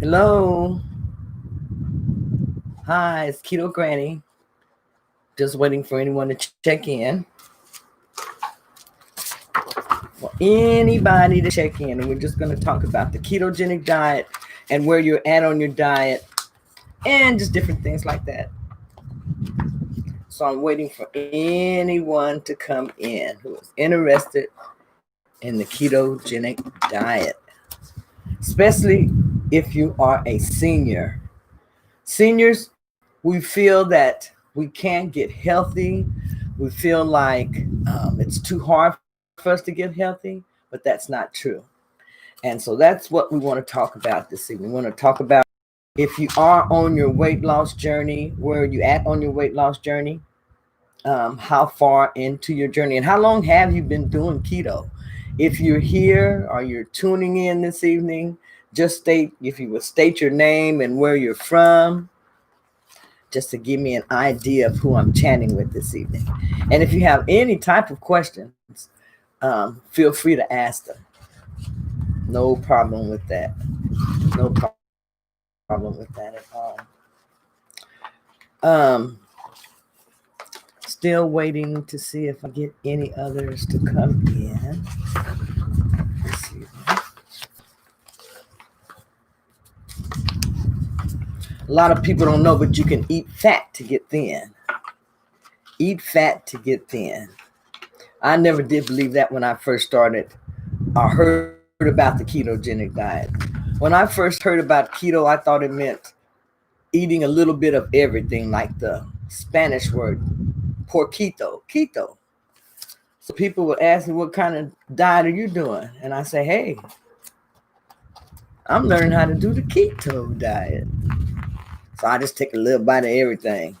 Hello. Hi, it's Keto Granny. Just waiting for anyone to check in. For anybody to check in. And we're just going to talk about the ketogenic diet and where you're at on your diet and just different things like that. So I'm waiting for anyone to come in who is interested in the ketogenic diet, especially if you are a senior. Seniors, we feel that we can't get healthy. We feel like it's too hard for us to get healthy, but that's not true. And so that's what we want to talk about this evening. We want to talk about if you are on your weight loss journey, where are you at on your weight loss journey? How far into your journey, and how long have you been doing keto? If you're here or you're tuning in this evening, just state, if you would state your name and where you're from, just to give me an idea of who I'm chatting with this evening. And if you have any type of questions, feel free to ask them. No problem with that. No problem with that at all. Um, Still waiting to see if I get any others to come in. Let's see. A lot of people don't know, but you can eat fat to get thin. Eat fat to get thin. I never did believe that when I first started or heard about the ketogenic diet. When I first heard about keto, I thought it meant eating a little bit of everything, like the Spanish word porquito, keto. So people would ask me, what kind of diet are you doing? And I say, hey, I'm learning how to do the keto diet. So I just take a little bite of everything.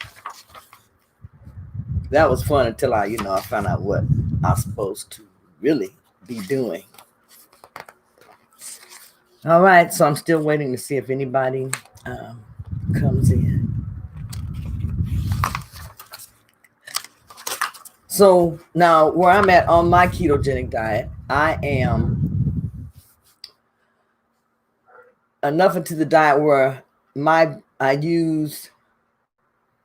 That was fun until I found out what I'm supposed to really be doing. All right, so I'm still waiting to see if anybody comes in. So now, where I'm at on my ketogenic diet, I am enough into the diet where I use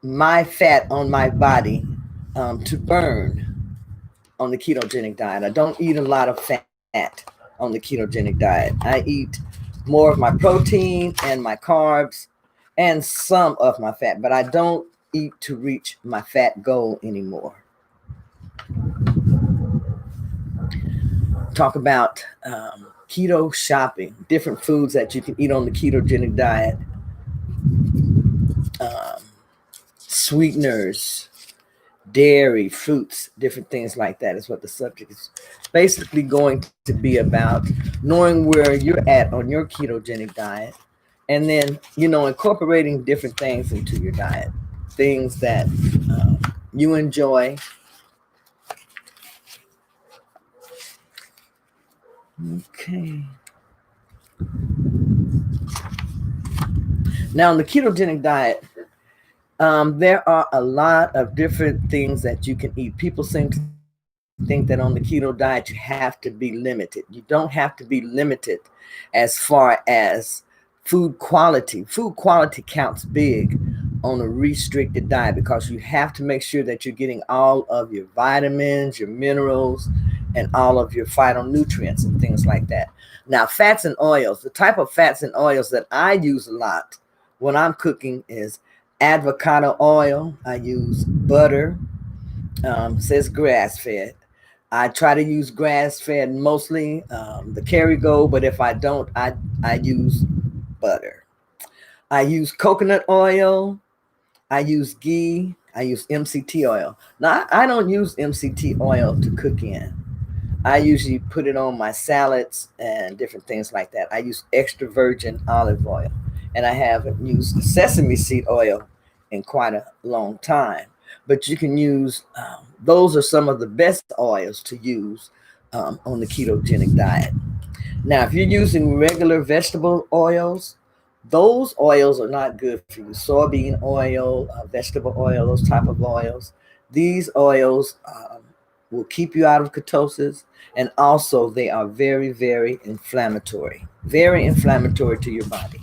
my fat on my body to burn on the ketogenic diet. I don't eat a lot of fat on the ketogenic diet. I eat more of my protein and my carbs and some of my fat, but I don't eat to reach my fat goal anymore. Talk about keto shopping, different foods that you can eat on the ketogenic diet. Um, Sweeteners, dairy, fruits, different things like that is what the subject is basically going to be about. Knowing where you're at on your ketogenic diet, and then incorporating different things into your diet, things that you enjoy. Okay. Now, in the ketogenic diet, there are a lot of different things that you can eat. People seem to think that on the keto diet you have to be limited. You don't have to be limited as far as food quality. Food quality counts big on a restricted diet because you have to make sure that you're getting all of your vitamins, your minerals, and all of your phytonutrients and things like that. Now, fats and oils, the type of fats and oils that I use a lot when I'm cooking is avocado oil. I use butter. Says grass fed. I try to use grass fed mostly, the Kerrygold, but if I don't, I use butter. I use coconut oil. I use ghee. I use MCT oil. Now, I don't use MCT oil to cook in. I usually put it on my salads and different things like that. I use extra virgin olive oil, and I haven't used sesame seed oil in quite a long time. But you can use those are some of the best oils to use on the ketogenic diet. Now, if you're using regular vegetable oils, those oils are not good for you. Soybean oil, vegetable oil, those type of oils. These oils will keep you out of ketosis, and also they are very, very inflammatory to your body.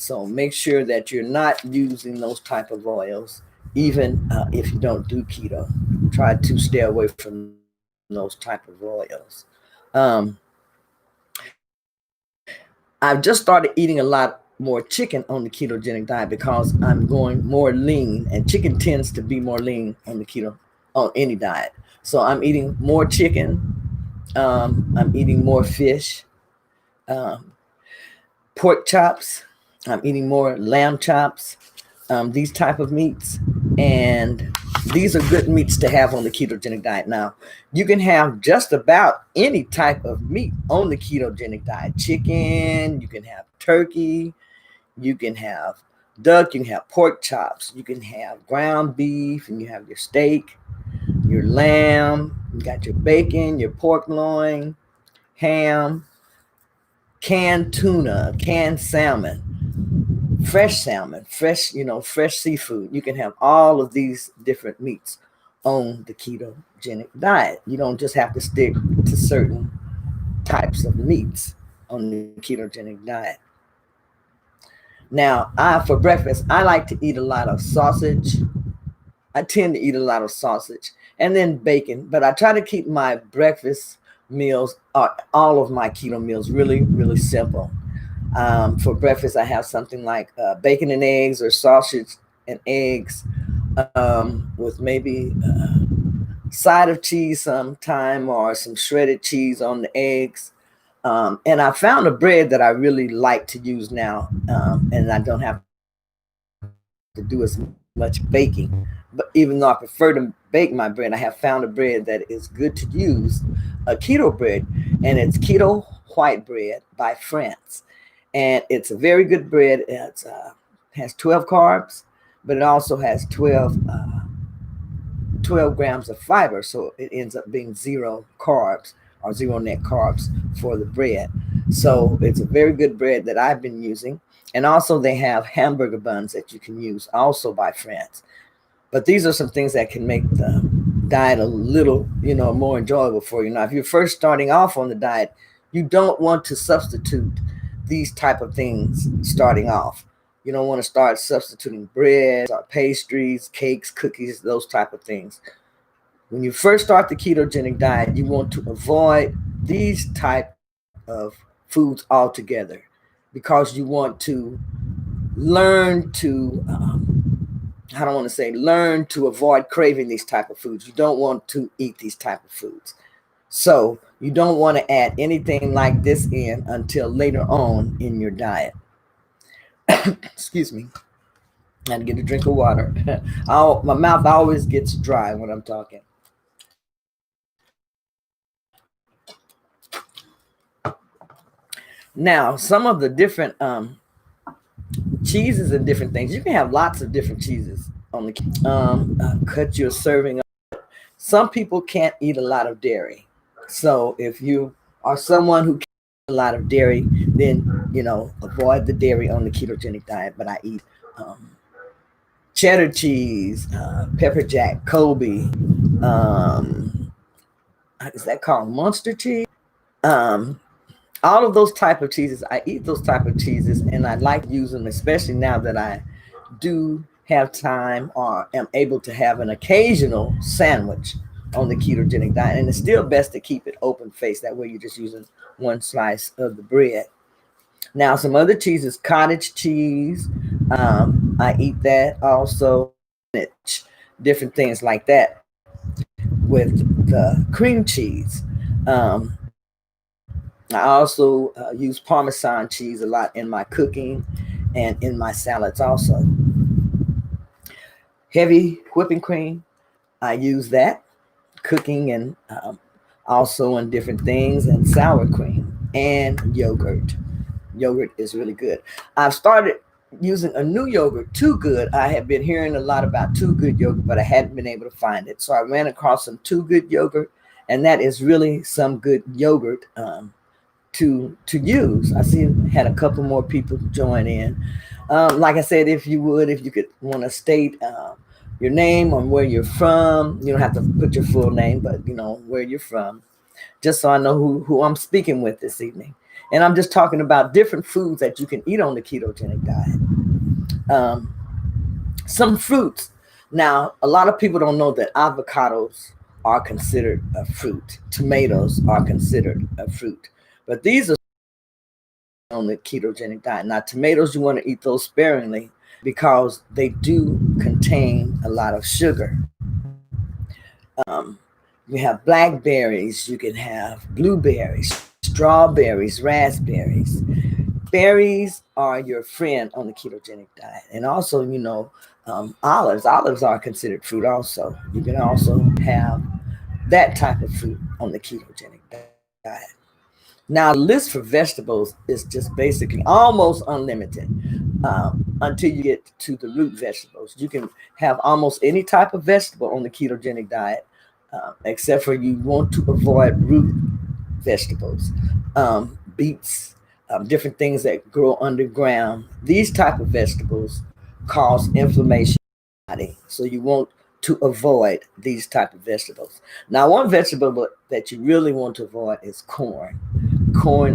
So make sure that you're not using those type of oils, even if you don't do keto. Try to stay away from those type of oils. Um, I've just started eating a lot more chicken on the ketogenic diet because I'm going more lean, and chicken tends to be more lean on the keto on any diet. So I'm eating more chicken. I'm eating more fish, um, pork chops. I'm eating more lamb chops. These type of meats, and these are good meats to have on the ketogenic diet. Now, you can have just about any type of meat on the ketogenic diet. Chicken, you can have turkey, you can have duck, you can have pork chops, you can have ground beef, and you have your steak, your lamb, you got your bacon, your pork loin, ham, canned tuna, canned salmon, fresh seafood. You can have all of these different meats on the ketogenic diet. You don't just have to stick to certain types of meats on the ketogenic diet. Now, for breakfast, I like to eat a lot of sausage. I tend to eat a lot of sausage and then bacon, but I try to keep my breakfast meals, all of my keto meals, really, really simple. For breakfast, I have something like bacon and eggs or sausage and eggs with maybe side of cheese sometime or some shredded cheese on the eggs. And I found a bread that I really like to use now, and I don't have to do as much baking. But even though I prefer to bake my bread, I have found a bread that is good to use, a keto bread, and it's Keto White Bread by France. And it's a very good bread. Has 12 carbs, but it also has 12 grams of fiber, so it ends up being zero carbs or zero net carbs for the bread. So it's a very good bread that I've been using. And also they have hamburger buns that you can use, also by France. But these are some things that can make the diet a little, more enjoyable for you. Now, if you're first starting off on the diet, you don't want to substitute these type of things starting off. You don't want to start substituting breads or pastries, cakes, cookies, those type of things. When you first start the ketogenic diet, you want to avoid these type of foods altogether because you want to learn to I don't want to say learn to avoid craving these type of foods. You don't want to eat these type of foods. So you don't want to add anything like this in until later on in your diet. Excuse me. I had to get a drink of water. My mouth always gets dry when I'm talking. Now, some of the different cheeses and different things. You can have lots of different cheeses on the cut your serving. Some people can't eat a lot of dairy. So if you are someone who can't eat a lot of dairy, then avoid the dairy on the ketogenic diet. But I eat cheddar cheese, pepper jack, Colby. Is that called Munster cheese? All of those type of cheeses, I eat those type of cheeses, and I like to use them, especially now that I do have time or am able to have an occasional sandwich on the ketogenic diet. And it's still best to keep it open faced. That way you're just using one slice of the bread. Now, some other cheeses, cottage cheese. I eat that also. Different things like that with the cream cheese. I also use Parmesan cheese a lot in my cooking and in my salads also. Heavy whipping cream, I use that cooking and also in different things, and sour cream and yogurt. Yogurt is really good. I've started using a new yogurt, Too Good. I have been hearing a lot about Too Good yogurt, but I hadn't been able to find it. So I ran across some Too Good yogurt, and that is really some good yogurt to use. I see had a couple more people join in. Like I said, if you could want to state your name and where you're from. You don't have to put your full name, but where you're from, just so I know who I'm speaking with this evening. And I'm just talking about different foods that you can eat on the ketogenic diet. Um, some fruits. Now, a lot of people don't know that avocados are considered a fruit. Tomatoes are considered a fruit. But these are on the ketogenic diet. Now, tomatoes, you want to eat those sparingly because they do contain a lot of sugar. Um, you have blackberries, you can have blueberries, strawberries, raspberries. Berries are your friend on the ketogenic diet. And also, olives. Olives are considered fruit also. You can also have that type of fruit on the ketogenic diet. Now, the list for vegetables is just basically almost unlimited until you get to the root vegetables. You can have almost any type of vegetable on the ketogenic diet, except for you want to avoid root vegetables, beets, different things that grow underground. These type of vegetables cause inflammation in the body, so you want to avoid these type of vegetables. Now, one vegetable that you really want to avoid is corn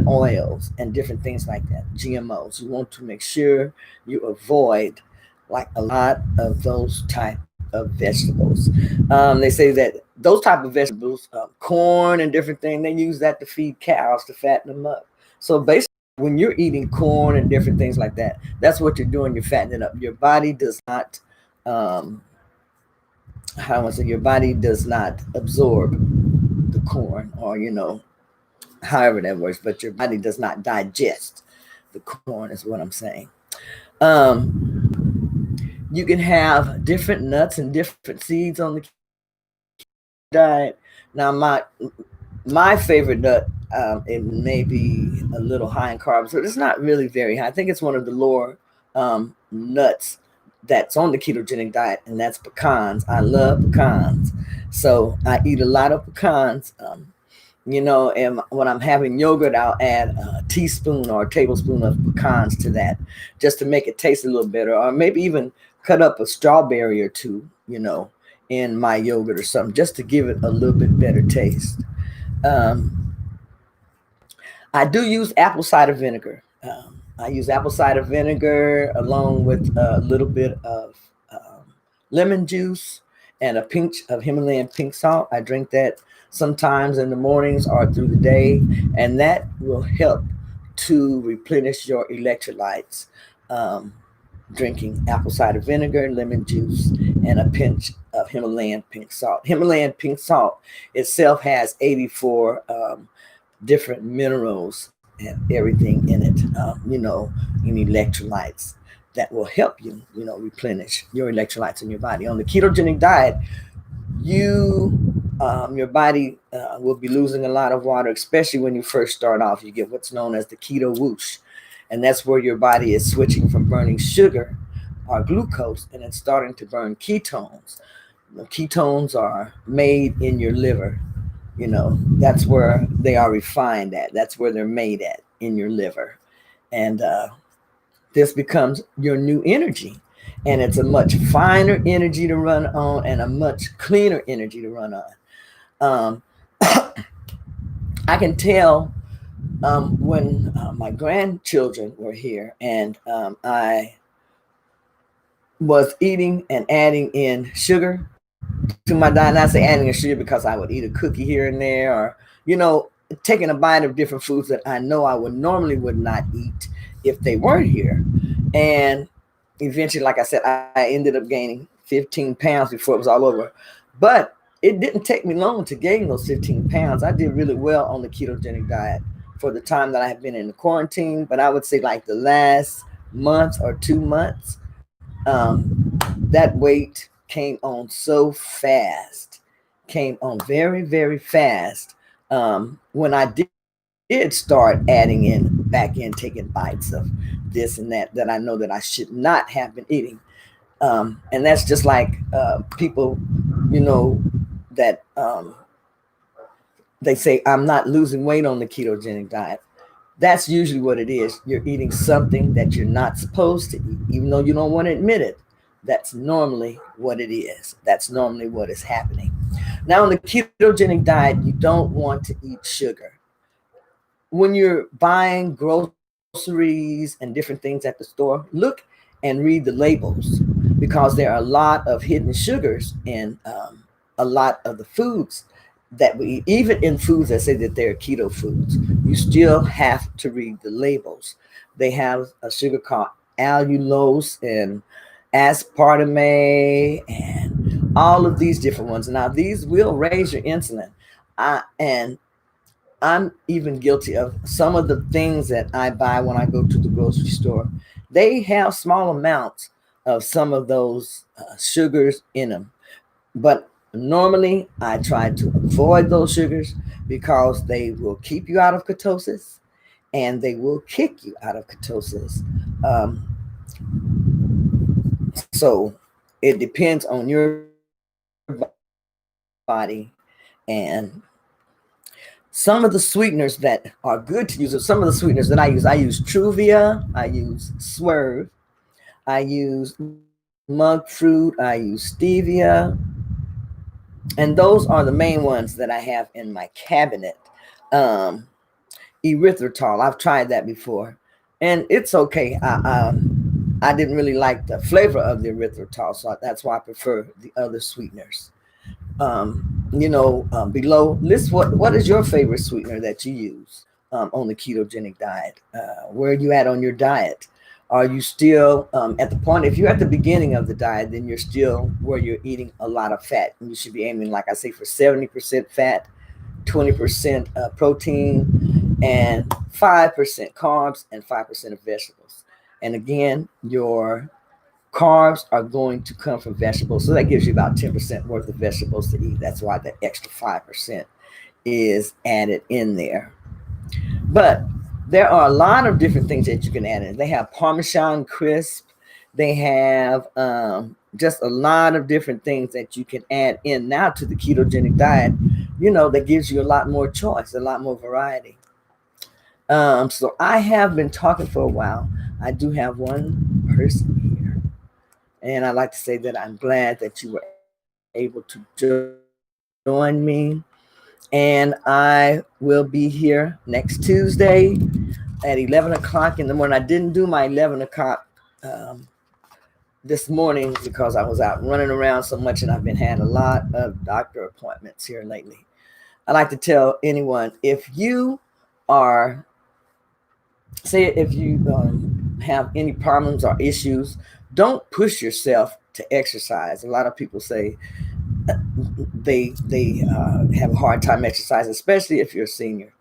oils, and different things like that, GMOs. You want to make sure you avoid like a lot of those type of vegetables. They say that those type of vegetables, corn and different things, they use that to feed cows to fatten them up. So basically, when you're eating corn and different things like that, that's what you're doing. You're fattening up. Your body does not, how I say, your body does not absorb the corn, or however that works, but your body does not digest the corn, is what I'm saying. You can have different nuts and different seeds on the diet. Now, my favorite nut, it may be a little high in carbs, but it's not really very high. I think it's one of the lower nuts that's on the ketogenic diet, and that's pecans. I love pecans, so I eat a lot of pecans. And when I'm having yogurt, I'll add a teaspoon or a tablespoon of pecans to that, just to make it taste a little better, or maybe even cut up a strawberry or two, in my yogurt or something, just to give it a little bit better taste. Um, I do use apple cider vinegar. I use apple cider vinegar along with a little bit of lemon juice and a pinch of Himalayan pink salt. I drink that sometimes in the mornings or through the day, and that will help to replenish your electrolytes. Um, Drinking apple cider vinegar, lemon juice, and a pinch of Himalayan pink salt. Himalayan pink salt itself has 84 different minerals and everything in it, in electrolytes that will help you, replenish your electrolytes in your body. On the ketogenic diet, you your body will be losing a lot of water, especially when you first start off. You get what's known as the keto whoosh, and that's where your body is switching from burning sugar or glucose, and it's starting to burn ketones. Ketones are made in your liver. That's where they are refined at. That's where they're made at, in your liver. And this becomes your new energy. And it's a much finer energy to run on, and a much cleaner energy to run on. Um, I can tell when my grandchildren were here, and I was eating and adding in sugar to my diet. And I say adding in sugar because I would eat a cookie here and there, or taking a bite of different foods that I know I would not eat if they weren't here. And eventually, like I said, I ended up gaining 15 pounds before it was all over. But it didn't take me long to gain those 15 pounds. I did really well on the ketogenic diet for the time that I have been in the quarantine. But I would say like the last month or 2 months, that weight came on so fast, came on very, very fast. When I did start adding in back in, taking bites of this and that I know that I should not have been eating. And that's just like people, that they say, I'm not losing weight on the ketogenic diet. That's usually what it is. You're eating something that you're not supposed to eat, even though you don't want to admit it. That's normally what it is. That's normally what is happening. Now, on the ketogenic diet, you don't want to eat sugar. when you're buying groceries and different things at the store, look and read the labels, because there are a lot of hidden sugars in a lot of the foods that we eat. Even in foods that say that they're keto foods, you still have to read the labels. They have a sugar called allulose and aspartame and all of these different ones. Now, these will raise your insulin. And I'm even guilty of some of the things that I buy when I go to the grocery store. They have small amounts of some of those sugars in them. But normally, I try to avoid those sugars because they will keep you out of ketosis and they will kick you out of ketosis. Um, so it depends on your body. And some of the sweeteners that are good to use, some of the sweeteners that I use Truvia, I use Swerve, I use monk fruit, I use stevia, and those are the main ones that I have in my cabinet. Um, Erythritol, I've tried that before, and it's okay. I didn't really like the flavor of the erythritol, so that's why I prefer the other sweeteners. Below list what is your favorite sweetener that you use on the ketogenic diet? Where are you at on your diet? Are you still at the point? If you're at the beginning of the diet, then you're still where you're eating a lot of fat. And you should be aiming, like I say, for 70% fat, 20% protein, and 5% carbs, and 5% of vegetables. And again, your carbs are going to come from vegetables. So that gives you about 10% worth of vegetables to eat. That's why the extra 5% is added in there. But there are a lot of different things that you can add in. They have Parmesan crisp. They have just a lot of different things that you can add in now to the ketogenic diet, that gives you a lot more choice, a lot more variety. So I have been talking for a while. I do have one person here. And I'd like to say that I'm glad that you were able to join me. And I will be here next Tuesday at 11 o'clock in the morning. I didn't do my 11 o'clock this morning because I was out running around so much, and I've been had a lot of doctor appointments here lately. I like to tell anyone, if you are, say, if you have any problems or issues, don't push yourself to exercise. A lot of people say they have a hard time exercising, especially if you're a senior.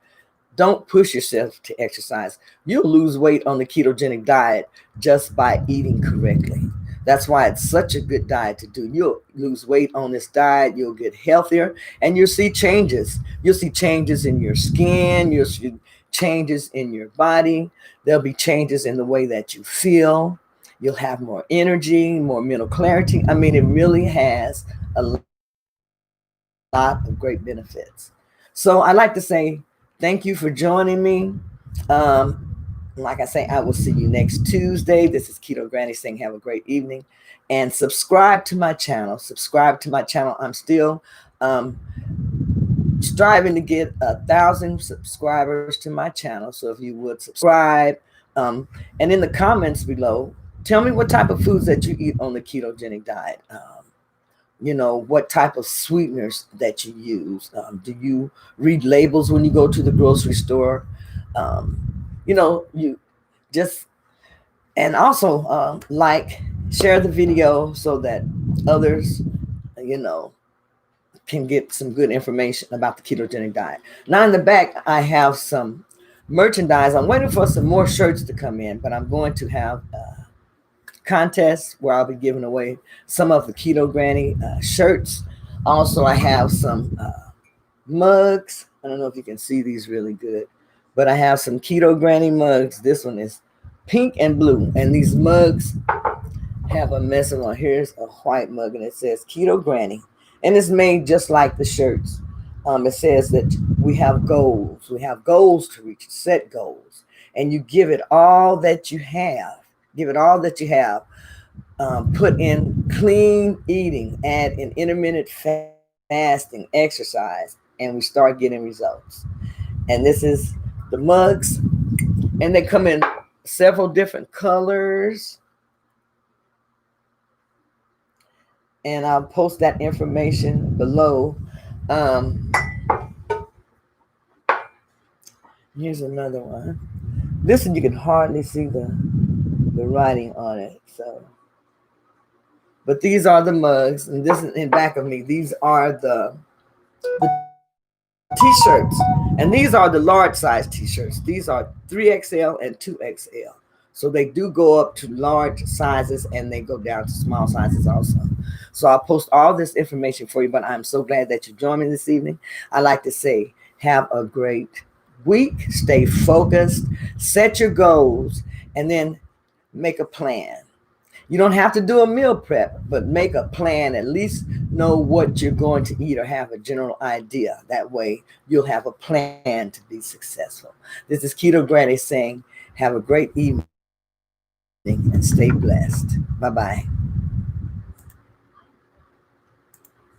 Don't push yourself to exercise. You'll lose weight on the ketogenic diet just by eating correctly. That's why it's such a good diet to do. You'll lose weight on this diet, you'll get healthier, and you'll see changes. You'll see changes in your skin, you'll see changes in your body. There'll be changes in the way that you feel. You'll have more energy, more mental clarity. I mean, it really has a lot of great benefits. So I like to say thank you for joining me. Like I say, I will see you next Tuesday. This is Keto Granny saying have a great evening. And subscribe to my channel. Subscribe to my channel. I'm still striving to get 1,000 subscribers to my channel. So if you would subscribe, and in the comments below, tell me what type of foods that you eat on the ketogenic diet. What type of sweeteners that you use. Do you read labels when you go to the grocery store? You just, and also share the video so that others, you know, can get some good information about the ketogenic diet. Now in the back, I have some merchandise. I'm waiting for some more shirts to come in, but I'm going to have contest where I'll be giving away some of the Keto Granny shirts. Also, I have some mugs. I don't know if you can see these really good, but I have some Keto Granny mugs. This one is pink and blue, and these mugs have a message on. Here's a white mug, and it says Keto Granny, and it's made just like the shirts. It says that we have goals. We have goals to reach, set goals, and you give it all that you have. Give it all that you have. Put in clean eating, add in intermittent fasting, exercise, and we start getting results. And this is the mugs, and they come in several different colors. And I'll post that information below. Um, Here's another one. This one you can hardly see the writing on it. So, but these are the mugs, and this is in back of me. These are the t-shirts, and these are the large size t-shirts. These are 3XL and 2XL. So they do go up to large sizes and they go down to small sizes also. So I'll post all this information for you, but I'm so glad that you joined me this evening. I like to say, have a great week, stay focused, set your goals, and then make a plan. You don't have to do a meal prep, but make a plan. At least know what you're going to eat or have a general idea. That way you'll have a plan to be successful. This is Keto Granny saying, have a great evening and stay blessed. Bye-bye.